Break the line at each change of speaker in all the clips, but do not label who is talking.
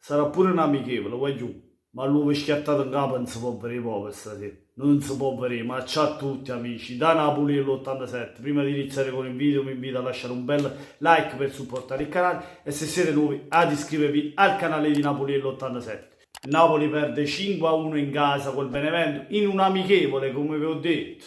sarà pure un amichevole, voglio, ma l'uovo schiattato in capo non si può vedere proprio stasera, non si può vedere, ma ciao a tutti amici, da Napoli all'87, prima di iniziare con il video vi invito a lasciare un bel like per supportare il canale e se siete nuovi ad iscrivervi al canale di Napoli all'87. Il Napoli perde 5-1 in casa col Benevento, in un amichevole come vi ho detto,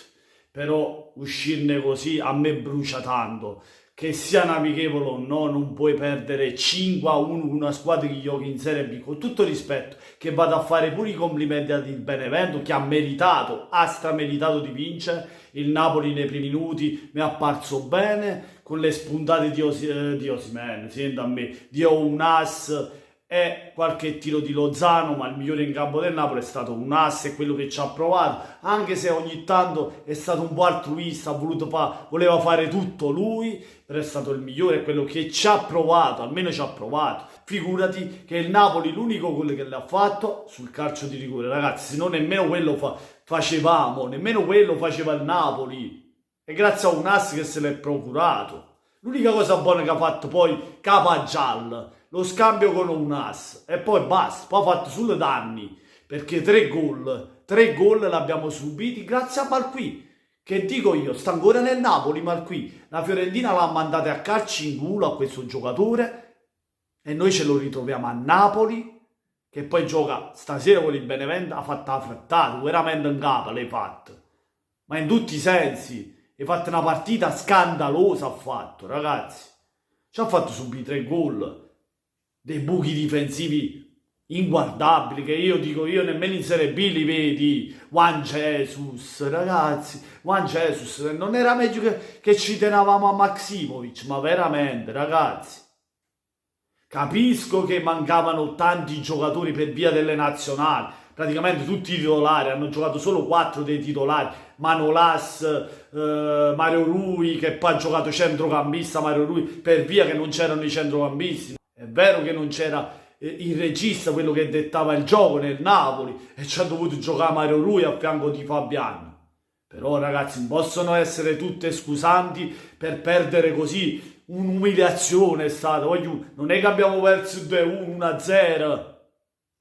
però uscirne così a me brucia tanto. Che sia un amichevole o no, non puoi perdere 5-1 con una squadra che giochi in Serie B. Con tutto rispetto, che vado a fare pure i complimenti al Benevento, che ha meritato, ha strameritato di vincere. Il Napoli nei primi minuti mi è apparso bene, con le spuntate di Osimhen, senta a me, di Ounas e qualche tiro di Lozano, ma il migliore in campo del Napoli è stato un ass, è quello che ci ha provato, anche se ogni tanto è stato un po' altruista, voleva fare tutto lui, però è stato il migliore, è quello che ci ha provato, almeno ci ha provato. Figurati che il Napoli l'unico gol che l'ha fatto sul calcio di rigore, ragazzi, se no nemmeno quello facevamo, nemmeno quello faceva il Napoli, e grazie a un ass che se l'è procurato. L'unica cosa buona che ha fatto poi Capagial, lo scambio con un ass e poi basta, poi ha fatto solo danni perché tre gol l'abbiamo subiti grazie a Malqui, che dico io, sta ancora nel Napoli Malqui, la Fiorentina l'ha mandato a calci in culo a questo giocatore e noi ce lo ritroviamo a Napoli che poi gioca stasera con il Benevento, ha fatto la frittata, veramente in capo l'hai fatto, ma in tutti i sensi, hai fatto una partita scandalosa, ha fatto ragazzi, ci ha fatto subire 3 gol, dei buchi difensivi inguardabili che io dico, io nemmeno in Serie B li vedi. Juan Jesus, ragazzi, Juan Jesus, non era meglio che ci tenevamo a Maximovic, ma veramente ragazzi, capisco che mancavano tanti giocatori per via delle nazionali, praticamente tutti i titolari, hanno giocato solo 4 dei titolari, Manolas, Mario Rui, che poi ha giocato centrocampista Mario Rui, per via che non c'erano i centrocampisti. È vero che non c'era il regista, quello che dettava il gioco nel Napoli, e ci ha dovuto giocare Mario Rui a fianco di Fabiano. Però ragazzi, non possono essere tutte scusanti per perdere così, un'umiliazione è stata. Non è che abbiamo perso 2-1, 1-0.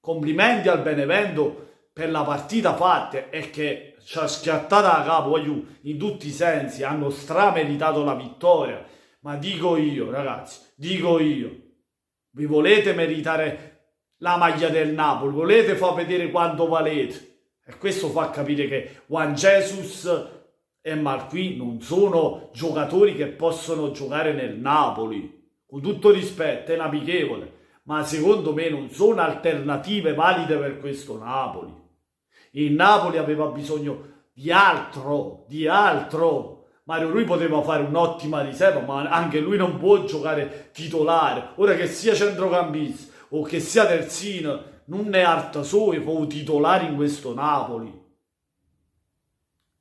Complimenti al Benevento per la partita fatta e che ci ha schiattata a capo, in tutti i sensi, hanno strameritato la vittoria. Ma dico io, ragazzi, dico io, vi volete meritare la maglia del Napoli, volete far vedere quanto valete, e questo fa capire che Juan Jesus e Malqui non sono giocatori che possono giocare nel Napoli. Con tutto rispetto, è un amichevole, ma secondo me non sono alternative valide per questo Napoli. Il Napoli aveva bisogno di altro, di altro. Mario Rui poteva fare un'ottima riserva, ma anche lui non può giocare titolare. Ora che sia centrocampista o che sia terzino, non è alta solo fu titolare in questo Napoli.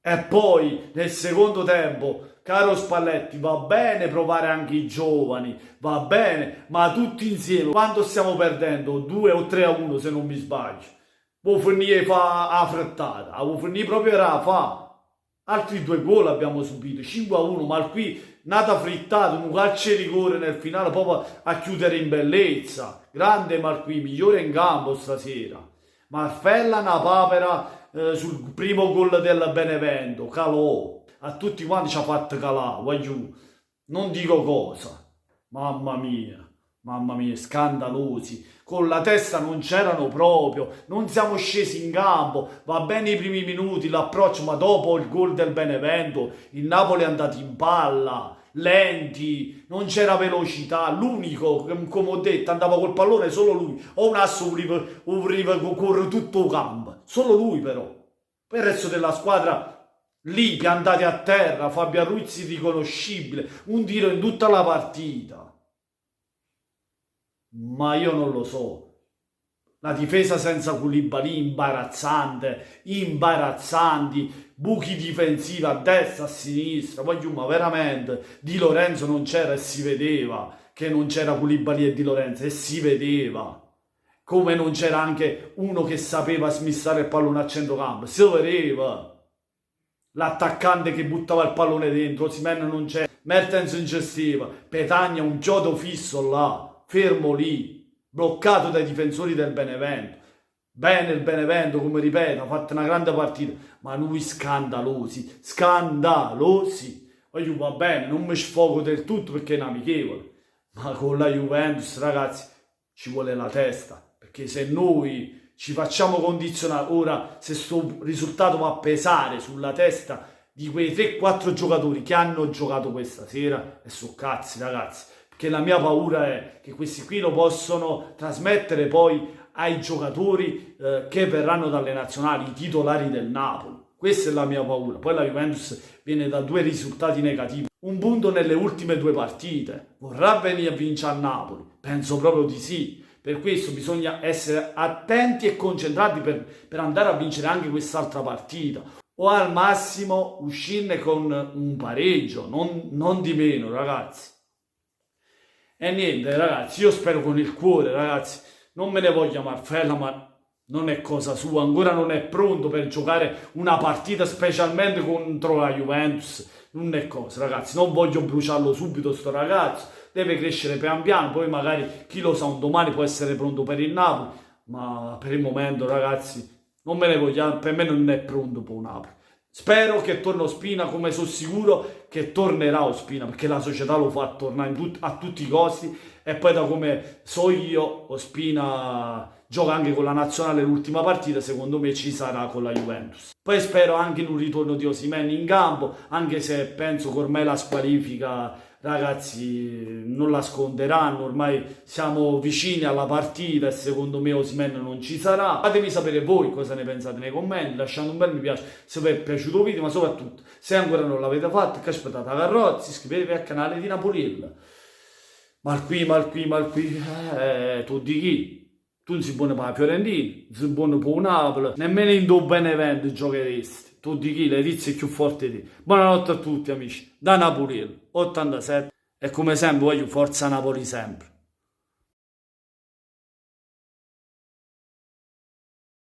E poi nel secondo tempo, caro Spalletti, va bene provare anche i giovani, va bene, ma tutti insieme, quando stiamo perdendo 2 o 3-1 se non mi sbaglio, vuoi finire fa a frettata, vuoi finire proprio a fa. Altri 2 gol abbiamo subito, 5-1, ma qui nata frittata, un calcio di rigore nel finale proprio a chiudere in bellezza. Grande Malqui, migliore in campo stasera. Marfella una papera sul primo gol del Benevento, calò. A tutti quanti ci ha fatto calà, non dico cosa. Mamma mia, scandalosi. Con la testa non c'erano proprio, non siamo scesi in campo, va bene i primi minuti, l'approccio, ma dopo il gol del Benevento, il Napoli è andato in palla, lenti, non c'era velocità, l'unico, come ho detto, andava col pallone solo lui, o un asso corre tutto il campo, solo lui però. Per il resto della squadra lì piantati a terra, Fabian Ruiz irriconoscibile, un tiro in tutta la partita. Ma io non lo so. La difesa senza Koulibaly imbarazzanti, buchi difensivi a destra, a sinistra, ma veramente Di Lorenzo non c'era e si vedeva che non c'era Koulibaly e Di Lorenzo e si vedeva. Come non c'era anche uno che sapeva smissare il pallone a centrocampo, si vedeva. L'attaccante che buttava il pallone dentro, Osimhen non c'era, Mertens non gestiva, Petagna un chiodo fisso là, fermo lì, bloccato dai difensori del Benevento. Bene il Benevento, come ripeto, ha fatto una grande partita, ma lui scandalosi, scandalosi. Io va bene, non mi sfogo del tutto perché è un amichevole, ma con la Juventus, ragazzi, ci vuole la testa, perché se noi ci facciamo condizionare, ora se questo risultato va a pesare sulla testa di quei 3-4 giocatori che hanno giocato questa sera, e su cazzi, ragazzi, perché la mia paura è che questi qui lo possono trasmettere poi ai giocatori che verranno dalle nazionali, i titolari del Napoli. Questa è la mia paura. Poi la Juventus viene da 2 risultati negativi. Un punto nelle ultime 2 partite. Vorrà venire a vincere a Napoli? Penso proprio di sì. Per questo bisogna essere attenti e concentrati per andare a vincere anche quest'altra partita. O al massimo uscirne con un pareggio, non di meno, ragazzi. E niente, ragazzi, io spero con il cuore, ragazzi. Non me ne voglia Marfella, ma non è cosa sua, ancora non è pronto per giocare una partita specialmente contro la Juventus. Non è cosa, ragazzi, non voglio bruciarlo subito sto ragazzo, deve crescere pian piano, poi magari chi lo sa un domani può essere pronto per il Napoli, ma per il momento, ragazzi, non me ne voglio, per me non è pronto per un Napoli. Spero che torni Ospina, come sono sicuro che tornerà Ospina, perché la società lo fa tornare a tutti i costi, e poi da come so io, Ospina gioca anche con la nazionale l'ultima partita, secondo me ci sarà con la Juventus. Poi spero anche in un ritorno di Osimhen in campo, anche se penso che ormai la squalifica, ragazzi, non la sconteranno, ormai siamo vicini alla partita e secondo me Osimhen non ci sarà. Fatemi sapere voi cosa ne pensate nei commenti, lasciando un bel mi piace se vi è piaciuto il video, ma soprattutto se ancora non l'avete fatto, che aspettate a carrozzi, iscrivetevi al canale di Napoliella. Mal qui, tu di chi? Tu non sei buono per la Fiorentina, non sei buono per il Napoli, nemmeno in tuo Benevento giocheresti. Tu di chi? Le tizie più forti di te. Buonanotte a tutti amici, da Napoliella, 87, e come sempre voglio forza Napoli sempre.